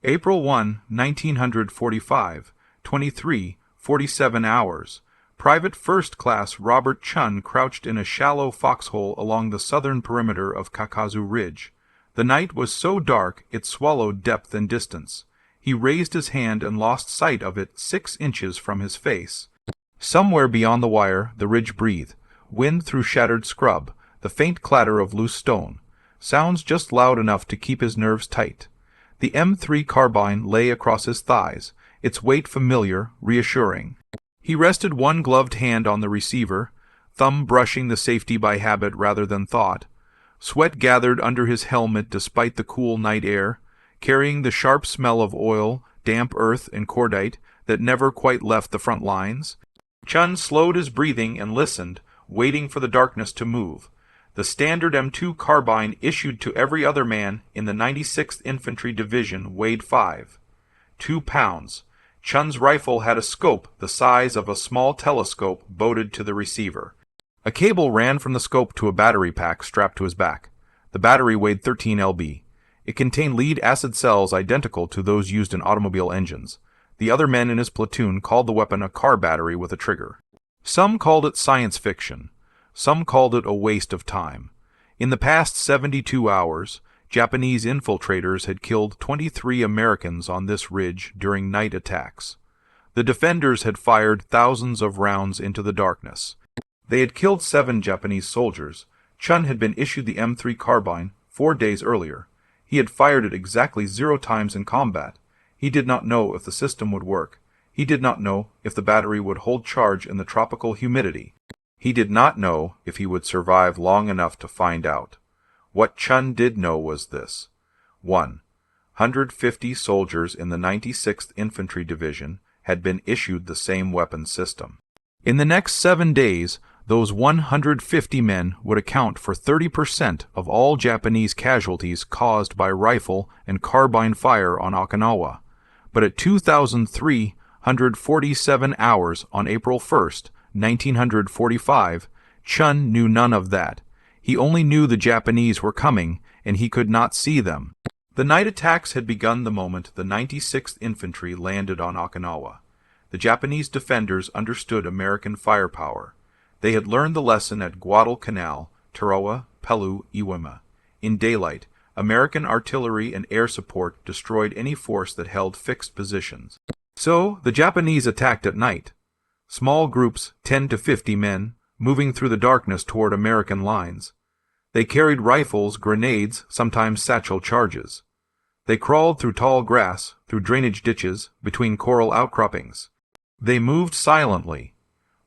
April 1, 1945, 23:47 hours. Private First Class Robert Chun crouched in a shallow foxhole along the southern perimeter of Kakazu Ridge. The night was so dark it swallowed depth and distance. He raised his hand and lost sight of it 6 inches from his face. Somewhere beyond the wire, the ridge breathed. Wind through shattered scrub, the faint clatter of loose stone. Sounds just loud enough to keep his nerves tight. The M3 carbine lay across his thighs, its weight familiar, reassuring. He rested one gloved hand on the receiver, thumb brushing the safety by habit rather than thought. Sweat gathered under his helmet despite the cool night air, carrying the sharp smell of oil, damp earth, and cordite that never quite left the front lines. Chun slowed his breathing and listened, waiting for the darkness to move. The standard M2 carbine issued to every other man in the 96th Infantry Division weighed 2 pounds. Chun's rifle had a scope the size of a small telescope bolted to the receiver. A cable ran from the scope to a battery pack strapped to his back. The battery weighed 13 lb. It contained lead-acid cells identical to those used in automobile engines. The other men in his platoon called the weapon a car battery with a trigger. Some called it science fiction. Some called it a waste of time. In the past 72 hours, Japanese infiltrators had killed 23 Americans on this ridge during night attacks. The defenders had fired thousands of rounds into the darkness. They had killed 7 Japanese soldiers. Chun had been issued the M3 carbine 4 days earlier. He had fired it exactly 0 times in combat. He did not know if the system would work. He did not know if the battery would hold charge in the tropical humidity. He did not know if he would survive long enough to find out. What Chun did know was this. 150 soldiers in the 96th Infantry Division had been issued the same weapon system. In the next 7 days, those 150 men would account for 30% of all Japanese casualties caused by rifle and carbine fire on Okinawa. But at 2,347 hours on April 1st, 1945, Chun knew none of that. He only knew the Japanese were coming, and he could not see them. The night attacks had begun the moment the 96th Infantry landed on Okinawa. The Japanese defenders understood American firepower. They had learned the lesson at Guadalcanal, Tarawa, Peleliu, Iwo. In daylight, American artillery and air support destroyed any force that held fixed positions. So, the Japanese attacked at night. Small groups, 10 to 50 men, moving through the darkness toward American lines. They carried rifles, grenades, sometimes satchel charges. They crawled through tall grass, through drainage ditches, between coral outcroppings. They moved silently.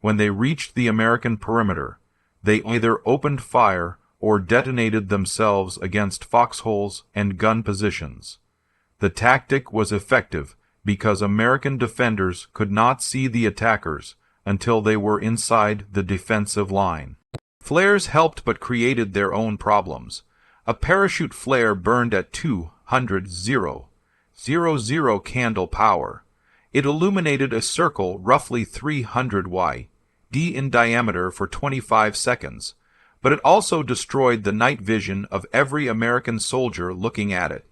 When they reached the American perimeter, they either opened fire or detonated themselves against foxholes and gun positions. The tactic was effective because American defenders could not see the attackers until they were inside the defensive line. Flares helped but created their own problems. A parachute flare burned at 200 candle power. It illuminated a circle roughly 300 d in diameter for 25 seconds, but it also destroyed the night vision of every American soldier looking at it.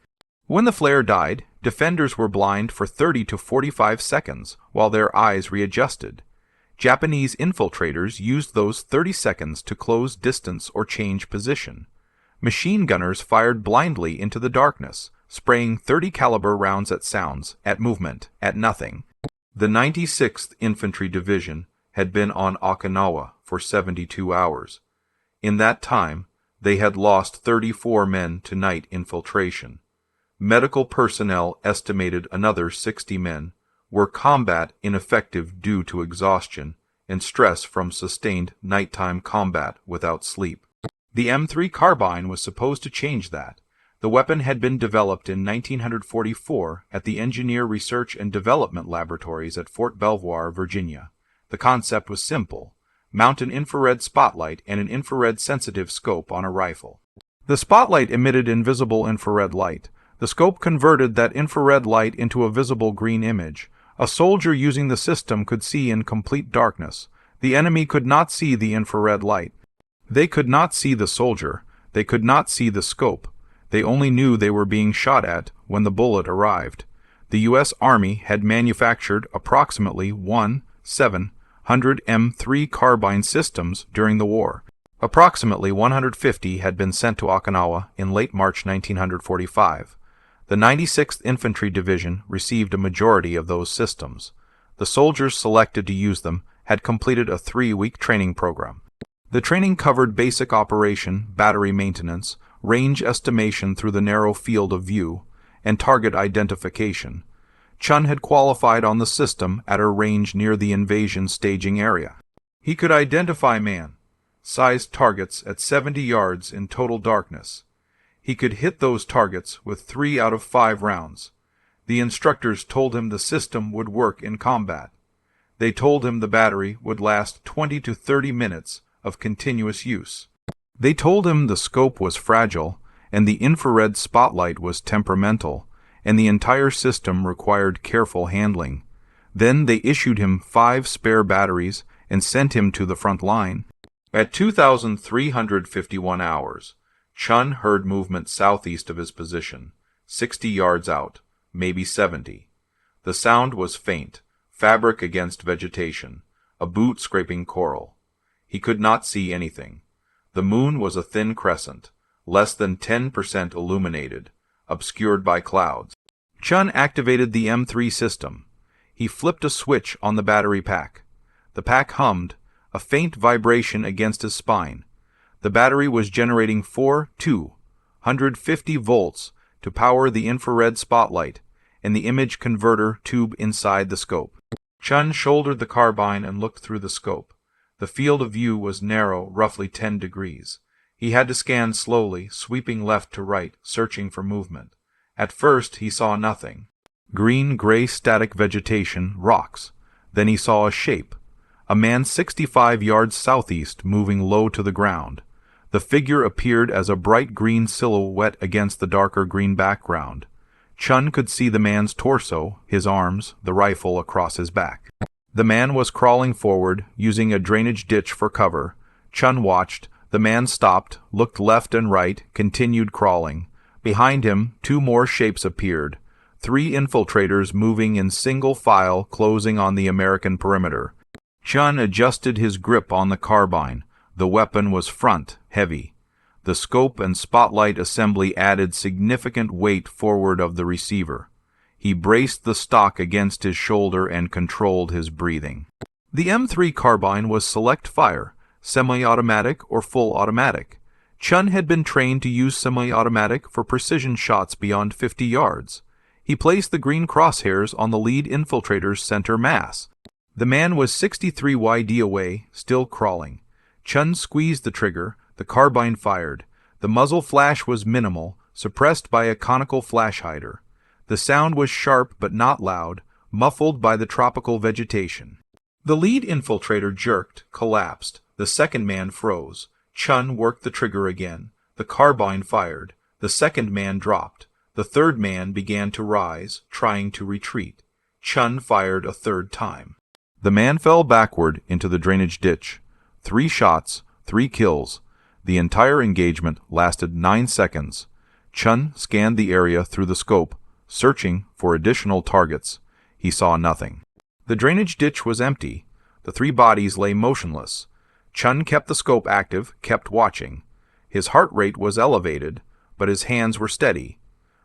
When the flare died, defenders were blind for 30 to 45 seconds while their eyes readjusted. Japanese infiltrators used those 30 seconds to close distance or change position. Machine gunners fired blindly into the darkness, spraying 30 caliber rounds at sounds, at movement, at nothing. The 96th Infantry Division had been on Okinawa for 72 hours. In that time, they had lost 34 men to night infiltration. Medical personnel estimated another 60 men were combat ineffective due to exhaustion and stress from sustained nighttime combat without sleep. The M3 carbine was supposed to change that. The weapon had been developed in 1944 at the Engineer Research and Development Laboratories at Fort Belvoir, Virginia. The concept was simple. Mount an infrared spotlight and an infrared-sensitive scope on a rifle. The spotlight emitted invisible infrared light. The scope converted that infrared light into a visible green image. A soldier using the system could see in complete darkness. The enemy could not see the infrared light. They could not see the soldier. They could not see the scope. They only knew they were being shot at when the bullet arrived. The U.S. Army had manufactured approximately 1,700 M3 carbine systems during the war. Approximately 150 had been sent to Okinawa in late March 1945. The 96th Infantry Division received a majority of those systems. The soldiers selected to use them had completed a 3-week training program. The training covered basic operation, battery maintenance, range estimation through the narrow field of view, and target identification. Chun had qualified on the system at a range near the invasion staging area. He could identify man-sized targets at 70 yards in total darkness. He could hit those targets with 3 out of 5 rounds. The instructors told him the system would work in combat. They told him the battery would last 20 to 30 minutes of continuous use. They told him the scope was fragile, and the infrared spotlight was temperamental, and the entire system required careful handling. Then they issued him 5 spare batteries and sent him to the front line. At 2,351 hours, Chun heard movement southeast of his position, 60 yards out, maybe 70. The sound was faint, fabric against vegetation, a boot scraping coral. He could not see anything. The moon was a thin crescent, less than 10% illuminated, obscured by clouds. Chun activated the M3 system. He flipped a switch on the battery pack. The pack hummed, a faint vibration against his spine. The battery was generating 250 volts to power the infrared spotlight and the image converter tube inside the scope. Chun shouldered the carbine and looked through the scope. The field of view was narrow, roughly 10 degrees. He had to scan slowly, sweeping left to right, searching for movement. At first he saw nothing. Green-gray static vegetation, rocks. Then he saw a shape. A man 65 yards southeast, moving low to the ground. The figure appeared as a bright green silhouette against the darker green background. Chun could see the man's torso, his arms, the rifle across his back. The man was crawling forward, using a drainage ditch for cover. Chun watched. The man stopped, looked left and right, continued crawling. Behind him, 2 more shapes appeared. 3 infiltrators moving in single file, closing on the American perimeter. Chun adjusted his grip on the carbine. The weapon was front, heavy. The scope and spotlight assembly added significant weight forward of the receiver. He braced the stock against his shoulder and controlled his breathing. The M3 carbine was select fire, semi-automatic or full automatic. Chun had been trained to use semi-automatic for precision shots beyond 50 yards. He placed the green crosshairs on the lead infiltrator's center mass. The man was 63 YD away, still crawling. Chun squeezed the trigger. The carbine fired. The muzzle flash was minimal, suppressed by a conical flash hider. The sound was sharp but not loud, muffled by the tropical vegetation. The lead infiltrator jerked, collapsed. The second man froze. Chun worked the trigger again. The carbine fired. The second man dropped. The third man began to rise, trying to retreat. Chun fired a third time. The man fell backward into the drainage ditch. 3 shots, 3 kills. The entire engagement lasted 9 seconds. Chun scanned the area through the scope, searching for additional targets. He saw nothing. The drainage ditch was empty. The 3 bodies lay motionless. Chun kept the scope active, kept watching. His heart rate was elevated, but his hands were steady.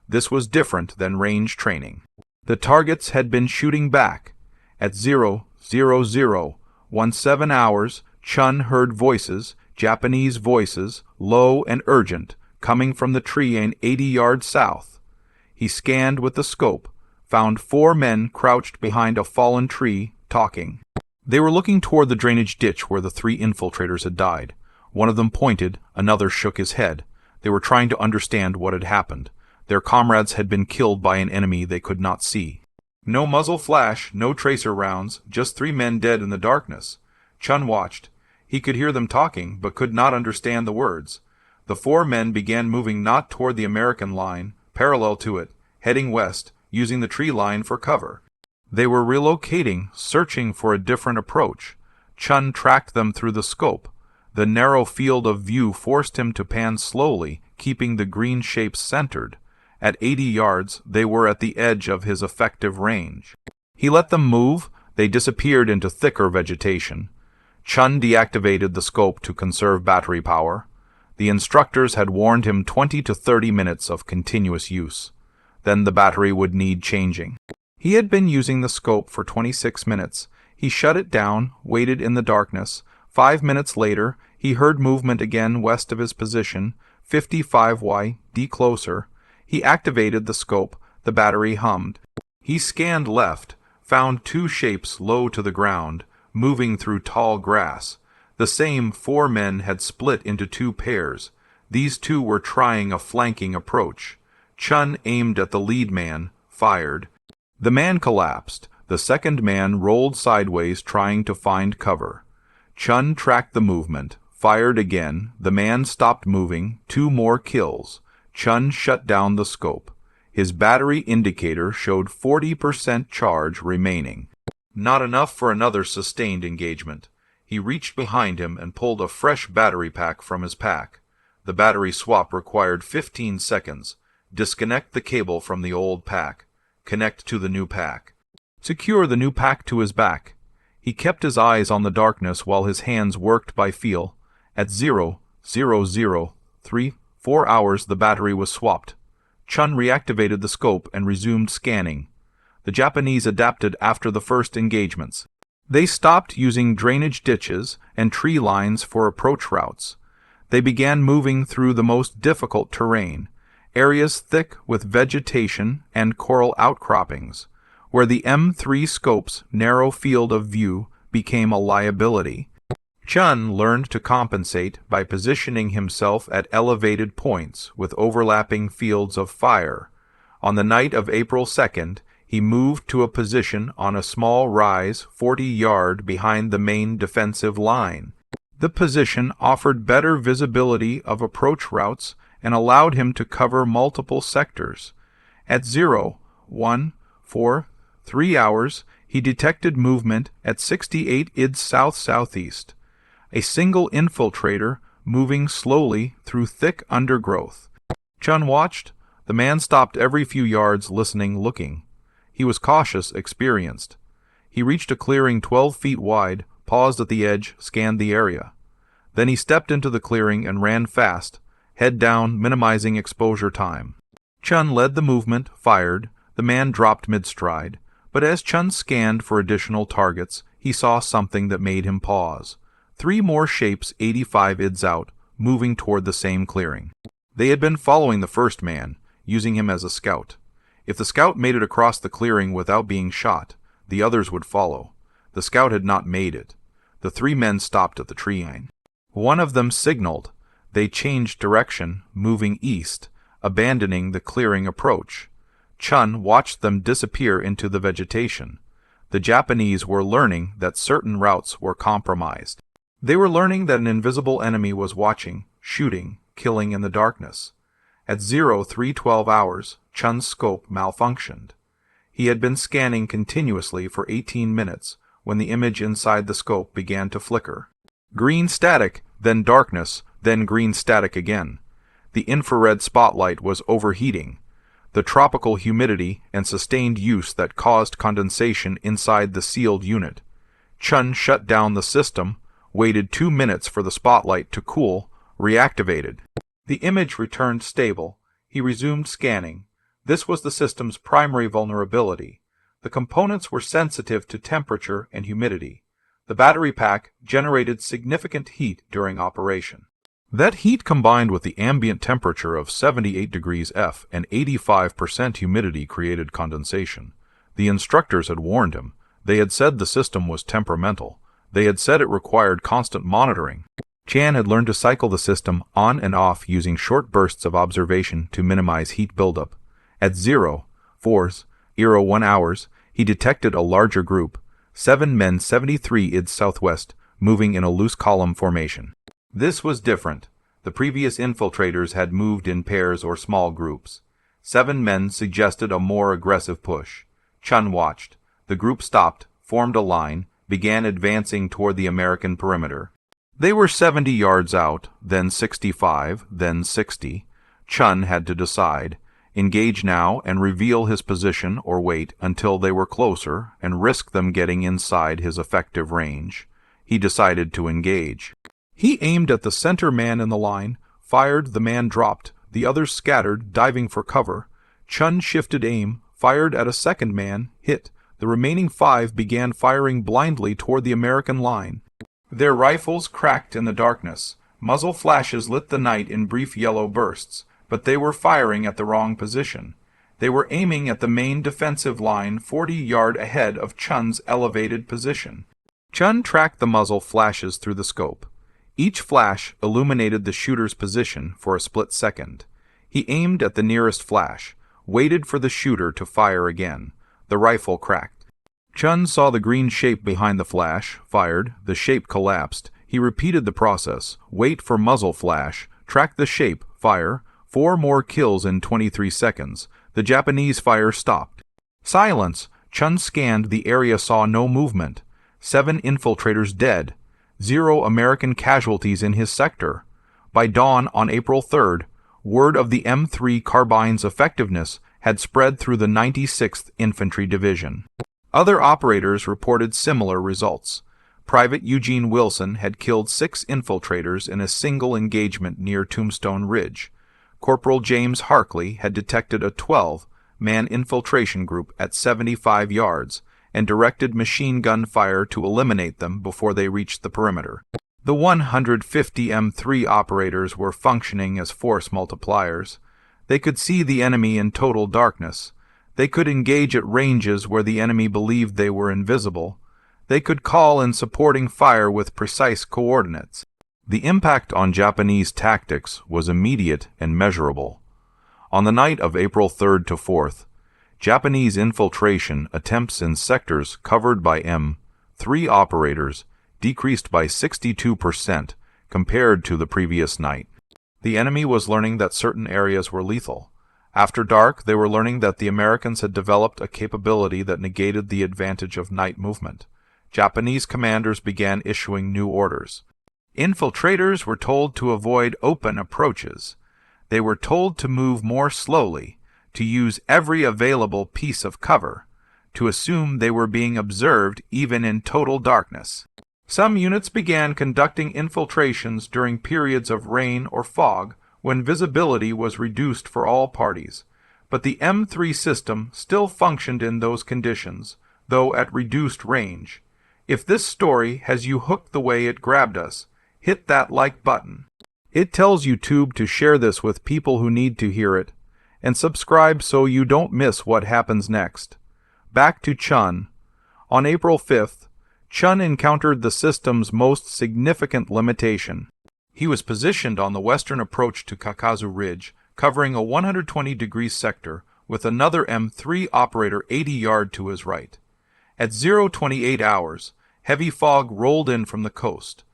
This was different than range training. The targets had been shooting back. At 0:00:17 hours, Chun heard voices, Japanese voices, low and urgent, coming from the tree an 80 yards south. He scanned with the scope, found 4 men crouched behind a fallen tree, talking. They were looking toward the drainage ditch where the 3 infiltrators had died. One of them pointed, another shook his head. They were trying to understand what had happened. Their comrades had been killed by an enemy they could not see. No muzzle flash, no tracer rounds, just 3 men dead in the darkness. Chun watched. He could hear them talking, but could not understand the words. The 4 men began moving not toward the American line, parallel to it, heading west, using the tree line for cover. They were relocating, searching for a different approach. Chun tracked them through the scope. The narrow field of view forced him to pan slowly, keeping the green shapes centered. At 80 yards, they were at the edge of his effective range. He let them move. They disappeared into thicker vegetation. Chun deactivated the scope to conserve battery power. The instructors had warned him 20 to 30 minutes of continuous use. Then the battery would need changing. He had been using the scope for 26 minutes. He shut it down, waited in the darkness. 5 minutes later, he heard movement again west of his position, 55Y, D closer. He activated the scope. The battery hummed. He scanned left, found 2 shapes low to the ground, moving through tall grass. The same 4 men had split into 2 pairs. These 2 were trying a flanking approach. Chun aimed at the lead man, fired. The man collapsed. The second man rolled sideways trying to find cover. Chun tracked the movement, fired again. The man stopped moving. 2 more kills. Chun shut down the scope. His battery indicator showed 40% charge remaining. Not enough for another sustained engagement. He reached behind him and pulled a fresh battery pack from his pack. The battery swap required 15 seconds. Disconnect the cable from the old pack. Connect to the new pack. Secure the new pack to his back. He kept his eyes on the darkness while his hands worked by feel. At 0:003:4 hours the battery was swapped. Chun reactivated the scope and resumed scanning. The Japanese adapted after the first engagements. They stopped using drainage ditches and tree lines for approach routes. They began moving through the most difficult terrain, areas thick with vegetation and coral outcroppings, where the M3 scope's narrow field of view became a liability. Chun learned to compensate by positioning himself at elevated points with overlapping fields of fire. On the night of April 2nd, he moved to a position on a small rise 40 yards behind the main defensive line. The position offered better visibility of approach routes and allowed him to cover multiple sectors. At 0:1:43 hours, he detected movement at 68 id south-southeast. A single infiltrator moving slowly through thick undergrowth. Chun watched. The man stopped every few yards, listening, looking. He was cautious, experienced. He reached a clearing 12 feet wide, paused at the edge, scanned the area. Then he stepped into the clearing and ran fast, head down, minimizing exposure time. Chun led the movement, fired. The man dropped mid-stride. But as Chun scanned for additional targets, he saw something that made him pause. 3 more shapes 85 ids out, moving toward the same clearing. They had been following the first man, using him as a scout. If the scout made it across the clearing without being shot, the others would follow. The scout had not made it. The 3 men stopped at the tree line. One of them signaled. They changed direction, moving east, abandoning the clearing approach. Chun watched them disappear into the vegetation. The Japanese were learning that certain routes were compromised. They were learning that an invisible enemy was watching, shooting, killing in the darkness. At 0:3:12 hours, Chun's scope malfunctioned. He had been scanning continuously for 18 minutes when the image inside the scope began to flicker. Green static, then darkness, then green static again. The infrared spotlight was overheating. The tropical humidity and sustained use that caused condensation inside the sealed unit. Chun shut down the system, waited 2 minutes for the spotlight to cool, reactivated. The image returned stable. He resumed scanning. This was the system's primary vulnerability. The components were sensitive to temperature and humidity. The battery pack generated significant heat during operation. That heat combined with the ambient temperature of 78 degrees F and 85% humidity created condensation. The instructors had warned him. They had said the system was temperamental. They had said it required constant monitoring. Chan had learned to cycle the system on and off using short bursts of observation to minimize heat buildup. At 0:4:01 hours, he detected a larger group, 7 men 73 ids southwest, moving in a loose column formation. This was different. The previous infiltrators had moved in pairs or small groups. 7 men suggested a more aggressive push. Chun watched. The group stopped, formed a line, began advancing toward the American perimeter. They were 70 yards out, then 65, then 60. Chun had to decide. Engage now and reveal his position or wait until they were closer and risk them getting inside his effective range. He decided to engage. He aimed at the center man in the line, fired, the man dropped, the others scattered, diving for cover. Chun shifted aim, fired at a second man, hit. The remaining 5 began firing blindly toward the American line. Their rifles cracked in the darkness. Muzzle flashes lit the night in brief yellow bursts, but they were firing at the wrong position. They were aiming at the main defensive line 40 yards ahead of Chun's elevated position. Chun tracked the muzzle flashes through the scope. Each flash illuminated the shooter's position for a split second. He aimed at the nearest flash, waited for the shooter to fire again. The rifle cracked. Chun saw the green shape behind the flash, fired, the shape collapsed. He repeated the process, wait for muzzle flash, track the shape, fire, 4 more kills in 23 seconds. The Japanese fire stopped. Silence. Chun scanned the area, saw no movement. 7 infiltrators dead. 0 American casualties in his sector. By dawn on April 3rd, word of the M3 carbine's effectiveness had spread through the 96th Infantry Division. Other operators reported similar results. Private Eugene Wilson had killed 6 infiltrators in a single engagement near Tombstone Ridge. Corporal James Harkley had detected a 12-man infiltration group at 75 yards and directed machine gun fire to eliminate them before they reached the perimeter. The 150 M3 operators were functioning as force multipliers. They could see the enemy in total darkness. They could engage at ranges where the enemy believed they were invisible. They could call in supporting fire with precise coordinates. The impact on Japanese tactics was immediate and measurable. On the night of April 3rd to 4th, Japanese infiltration attempts in sectors covered by M3 operators decreased by 62% compared to the previous night. The enemy was learning that certain areas were lethal. After dark, they were learning that the Americans had developed a capability that negated the advantage of night movement. Japanese commanders began issuing new orders. Infiltrators were told to avoid open approaches. They were told to move more slowly, to use every available piece of cover, to assume they were being observed even in total darkness. Some units began conducting infiltrations during periods of rain or fog when visibility was reduced for all parties, but the M3 system still functioned in those conditions, though at reduced range. If this story has you hooked the way it grabbed us, hit that like button. It tells YouTube to share this with people who need to hear it, and subscribe so you don't miss what happens next. Back to Chun. On April 5th, Chun encountered the system's most significant limitation. He was positioned on the western approach to Kakazu Ridge, covering a 120-degree sector, with another M3 operator 80 yards to his right. At 0:28 hours, heavy fog rolled in from the coast.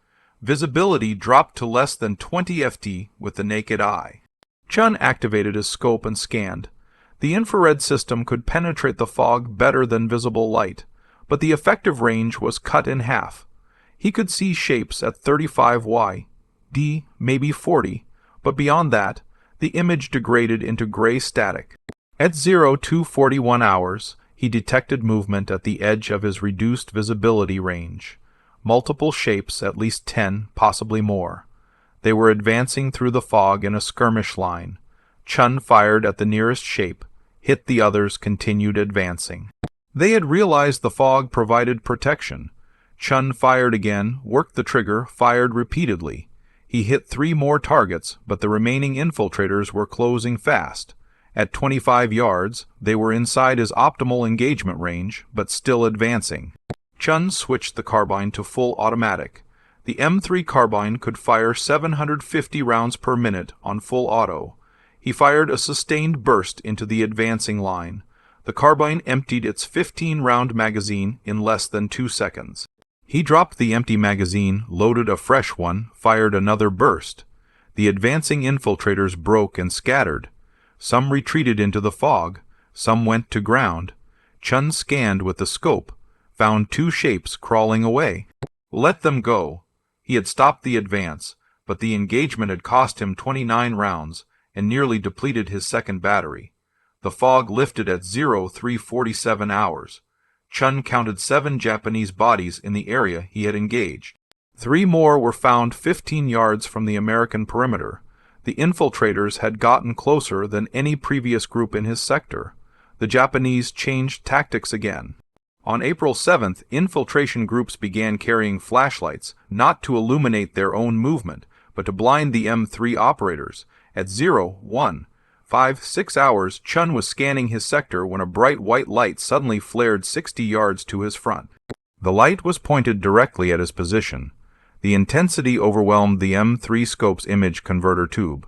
Visibility dropped to less than 20 ft with the naked eye. Chun activated his scope and scanned. The infrared system could penetrate the fog better than visible light, but the effective range was cut in half. He could see shapes at 35 Y, D, maybe 40, but beyond that, the image degraded into gray static. At 02:41 hours, he detected movement at the edge of his reduced visibility range. Multiple shapes, at least 10, possibly more. They were advancing through the fog in a skirmish line. Chun fired at the nearest shape, hit the others, continued advancing. They had realized the fog provided protection. Chun fired again, worked the trigger, fired repeatedly. He hit 3 more targets, but the remaining infiltrators were closing fast. At 25 yards, they were inside his optimal engagement range, but still advancing. Chun switched the carbine to full automatic. The M3 carbine could fire 750 rounds per minute on full auto. He fired a sustained burst into the advancing line. The carbine emptied its 15-round magazine in less than 2 seconds. He dropped the empty magazine, loaded a fresh one, fired another burst. The advancing infiltrators broke and scattered. Some retreated into the fog. Some went to ground. Chun scanned with the scope, found 2 shapes crawling away. Let them go. He had stopped the advance, but the engagement had cost him 29 rounds and nearly depleted his second battery. The fog lifted at 0347 hours. Chun counted 7 Japanese bodies in the area he had engaged. 3 more were found 15 yards from the American perimeter. The infiltrators had gotten closer than any previous group in his sector. The Japanese changed tactics again. On April 7th, infiltration groups began carrying flashlights, not to illuminate their own movement, but to blind the M3 operators. At 0156 hours, Chun was scanning his sector when a bright white light suddenly flared 60 yards to his front. The light was pointed directly at his position. The intensity overwhelmed the M3 scope's image converter tube.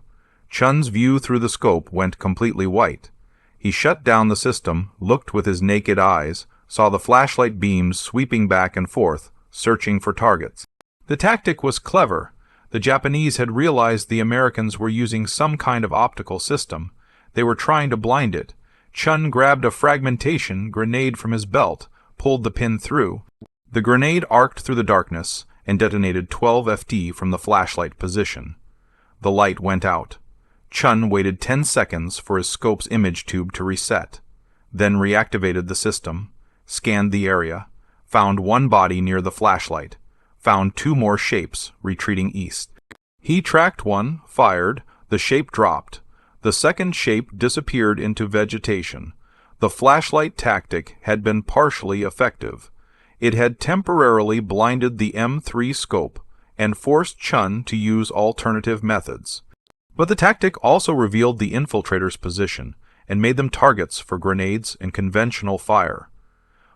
Chun's view through the scope went completely white. He shut down the system, looked with his naked eyes, saw the flashlight beams sweeping back and forth, searching for targets. The tactic was clever. The Japanese had realized the Americans were using some kind of optical system. They were trying to blind it. Chun grabbed a fragmentation grenade from his belt, pulled the pin through. The grenade arced through the darkness and detonated 12 FD from the flashlight position. The light went out. Chun waited 10 seconds for his scope's image tube to reset, then reactivated the system, scanned the area, found 1 body near the flashlight, found 2 more shapes retreating east. He tracked one, fired, the shape dropped. The second shape disappeared into vegetation. The flashlight tactic had been partially effective. It had temporarily blinded the M3 scope and forced Chun to use alternative methods. But the tactic also revealed the infiltrators' position and made them targets for grenades and conventional fire.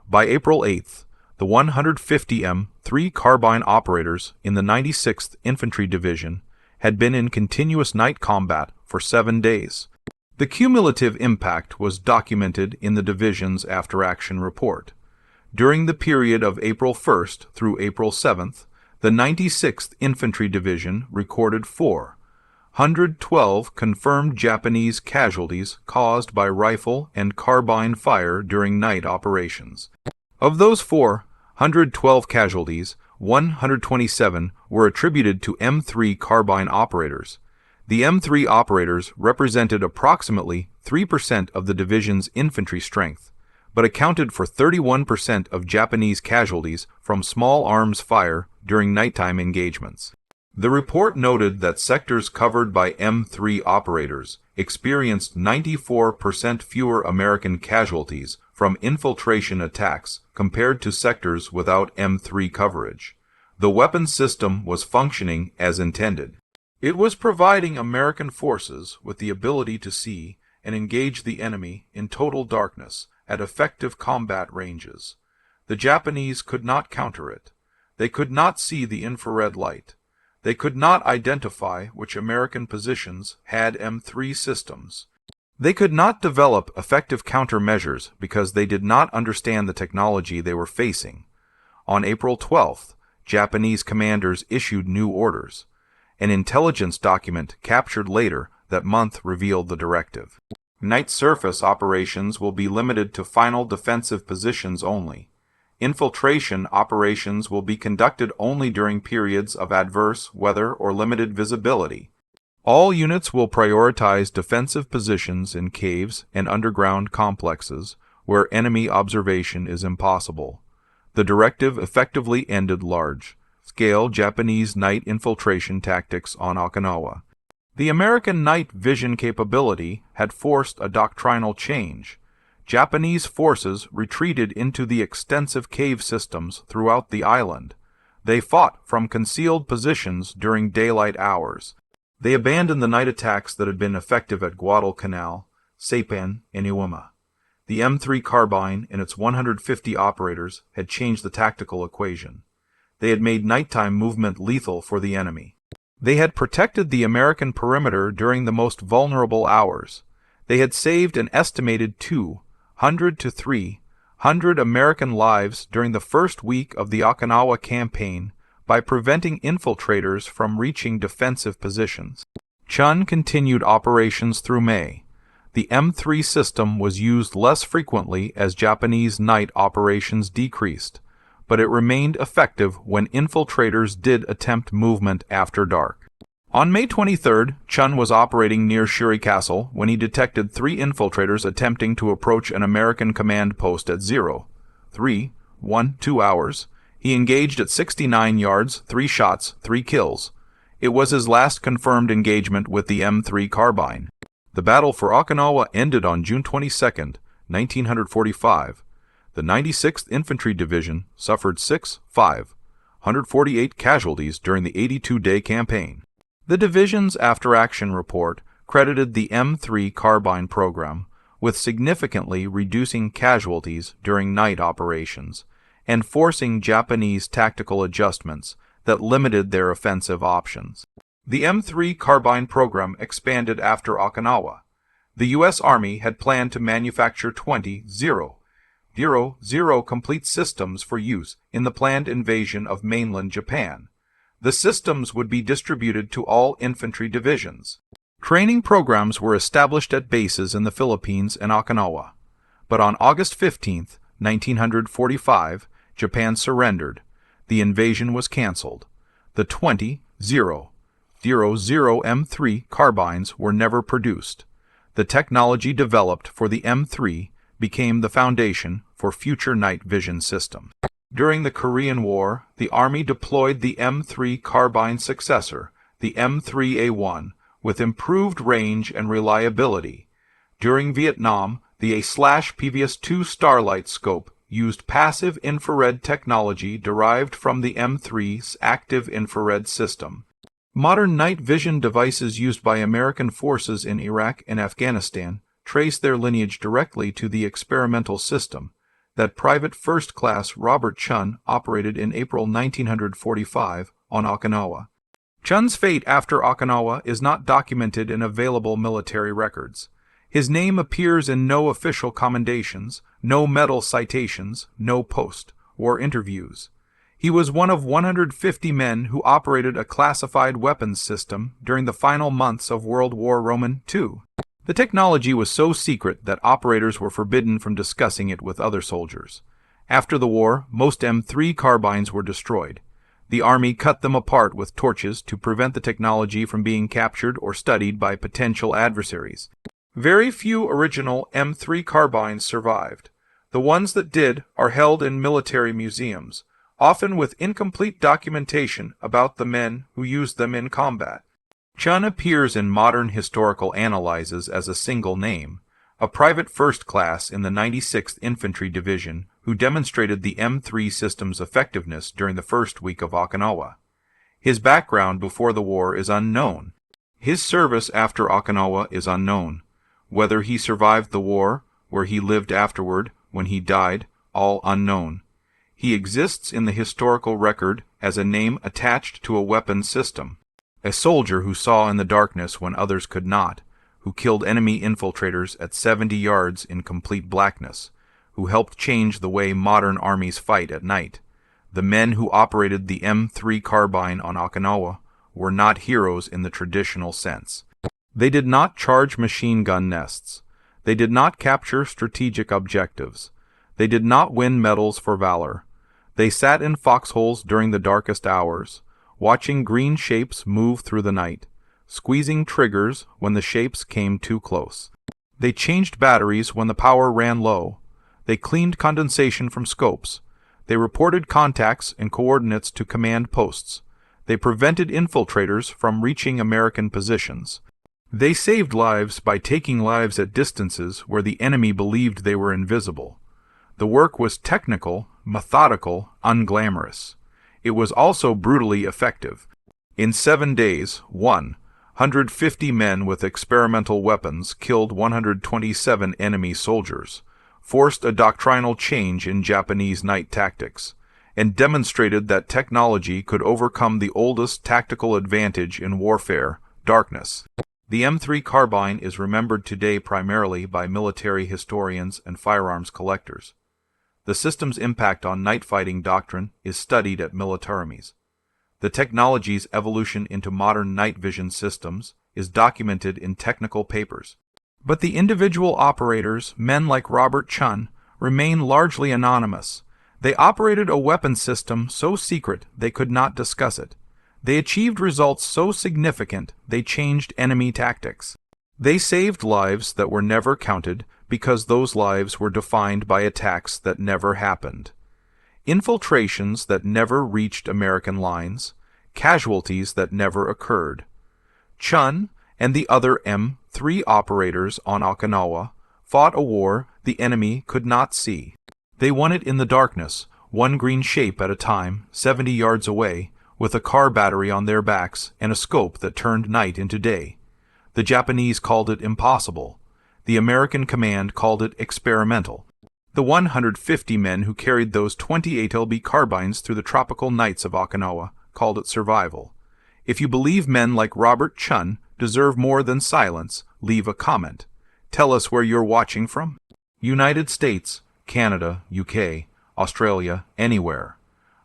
By April 8th, the 150 M3 carbine operators in the 96th Infantry Division had been in continuous night combat for 7 days. The cumulative impact was documented in the division's after-action report. During the period of April 1st through April 7th, the 96th Infantry Division recorded 412 confirmed Japanese casualties caused by rifle and carbine fire during night operations. Of those 412 casualties, 127 were attributed to M3 carbine operators. The M3 operators represented approximately 3% of the division's infantry strength, but accounted for 31% of Japanese casualties from small arms fire during nighttime engagements. The report noted that sectors covered by M3 operators experienced 94% fewer American casualties from infiltration attacks compared to sectors without M3 coverage. The weapon system was functioning as intended. It was providing American forces with the ability to see and engage the enemy in total darkness at effective combat ranges. The Japanese could not counter it. They could not see the infrared light. They could not identify which American positions had M3 systems. They could not develop effective countermeasures because they did not understand the technology they were facing. On April 12th, Japanese commanders issued new orders. An intelligence document captured later that month revealed the directive. Night surface operations will be limited to final defensive positions only. Infiltration operations will be conducted only during periods of adverse weather or limited visibility. All units will prioritize defensive positions in caves and underground complexes where enemy observation is impossible. The directive effectively ended large-scale Japanese night infiltration tactics on Okinawa. The American night vision capability had forced a doctrinal change. Japanese forces retreated into the extensive cave systems throughout the island. They fought from concealed positions during daylight hours. They abandoned the night attacks that had been effective at Guadalcanal, Saipan, and Iwama. The M3 carbine and its 150 operators had changed the tactical equation. They had made nighttime movement lethal for the enemy. They had protected the American perimeter during the most vulnerable hours. They had saved an estimated 200 to 300 American lives during the first week of the Okinawa campaign by preventing infiltrators from reaching defensive positions. Chun continued operations through May. The M3 system was used less frequently as Japanese night operations decreased, but it remained effective when infiltrators did attempt movement after dark. On May 23rd, Chun was operating near Shuri Castle when he detected 3 infiltrators attempting to approach an American command post at 2 hours. He engaged at 69 yards, 3 shots, 3 kills. It was his last confirmed engagement with the M3 carbine. The battle for Okinawa ended on June 22, 1945. The 96th Infantry Division suffered 148 casualties during the 82-day campaign. The division's after-action report credited the M3 carbine program with significantly reducing casualties during night operations and forcing Japanese tactical adjustments that limited their offensive options. The M3 carbine program expanded after Okinawa. The U.S. Army had planned to manufacture 20 complete systems for use in the planned invasion of mainland Japan. The systems would be distributed to all infantry divisions. Training programs were established at bases in the Philippines and Okinawa. But on August 15, 1945, Japan surrendered. The invasion was canceled. The 20 M3 carbines were never produced. The technology developed for the M3 became the foundation for future night vision systems. During the Korean War, the Army deployed the M3 carbine successor, the M3A1, with improved range and reliability. During Vietnam, the A/PVS-2 Starlight scope used passive infrared technology derived from the M3's active infrared system. Modern night vision devices used by American forces in Iraq and Afghanistan trace their lineage directly to the experimental system that Private First Class Robert Chun operated in April 1945 on Okinawa. Chun's fate after Okinawa is not documented in available military records. His name appears in no official commendations, no medal citations, no post-war interviews. He was one of 150 men who operated a classified weapons system during the final months of World War II. The technology was so secret that operators were forbidden from discussing it with other soldiers. After the war, most M3 carbines were destroyed. The Army cut them apart with torches to prevent the technology from being captured or studied by potential adversaries. Very few original M3 carbines survived. The ones that did are held in military museums, often with incomplete documentation about the men who used them in combat. Chun appears in modern historical analyses as a single name, a private first class in the 96th Infantry Division who demonstrated the M3 system's effectiveness during the first week of Okinawa. His background before the war is unknown. His service after Okinawa is unknown. Whether he survived the war, where he lived afterward, when he died, all unknown. He exists in the historical record as a name attached to a weapons system. A soldier who saw in the darkness when others could not, who killed enemy infiltrators at 70 yards in complete blackness, who helped change the way modern armies fight at night. The men who operated the M3 carbine on Okinawa were not heroes in the traditional sense. They did not charge machine gun nests. They did not capture strategic objectives. They did not win medals for valor. They sat in foxholes during the darkest hours, watching green shapes move through the night, squeezing triggers when the shapes came too close. They changed batteries when the power ran low. They cleaned condensation from scopes. They reported contacts and coordinates to command posts. They prevented infiltrators from reaching American positions. They saved lives by taking lives at distances where the enemy believed they were invisible. The work was technical, methodical, unglamorous. It was also brutally effective. In 7 days, 150 men with experimental weapons killed 127 enemy soldiers, forced a doctrinal change in Japanese night tactics, and demonstrated that technology could overcome the oldest tactical advantage in warfare, darkness. The M3 carbine is remembered today primarily by military historians and firearms collectors. The system's impact on night fighting doctrine is studied at militarumis. The technology's evolution into modern night vision systems is documented in technical papers. But the individual operators, men like Robert Chun, remain largely anonymous. They operated a weapon system so secret they could not discuss it. They achieved results so significant they changed enemy tactics. They saved lives that were never counted because those lives were defined by attacks that never happened. Infiltrations that never reached American lines, casualties that never occurred. Chun and the other M3 operators on Okinawa fought a war the enemy could not see. They won it in the darkness, one green shape at a time, 70 yards away, with a car battery on their backs and a scope that turned night into day. The Japanese called it impossible. The American command called it experimental. The 150 men who carried those 28 LB carbines through the tropical nights of Okinawa called it survival. If you believe men like Robert Chun deserve more than silence, leave a comment. Tell us where you're watching from. United States, Canada, UK, Australia, anywhere.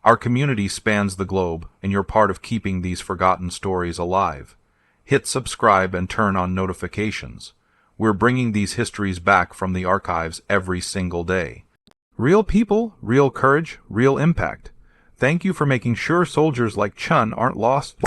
Our community spans the globe, and you're part of keeping these forgotten stories alive. Hit subscribe and turn on notifications. We're bringing these histories back from the archives every single day. Real people, real courage, real impact. Thank you for making sure soldiers like Chun aren't lost.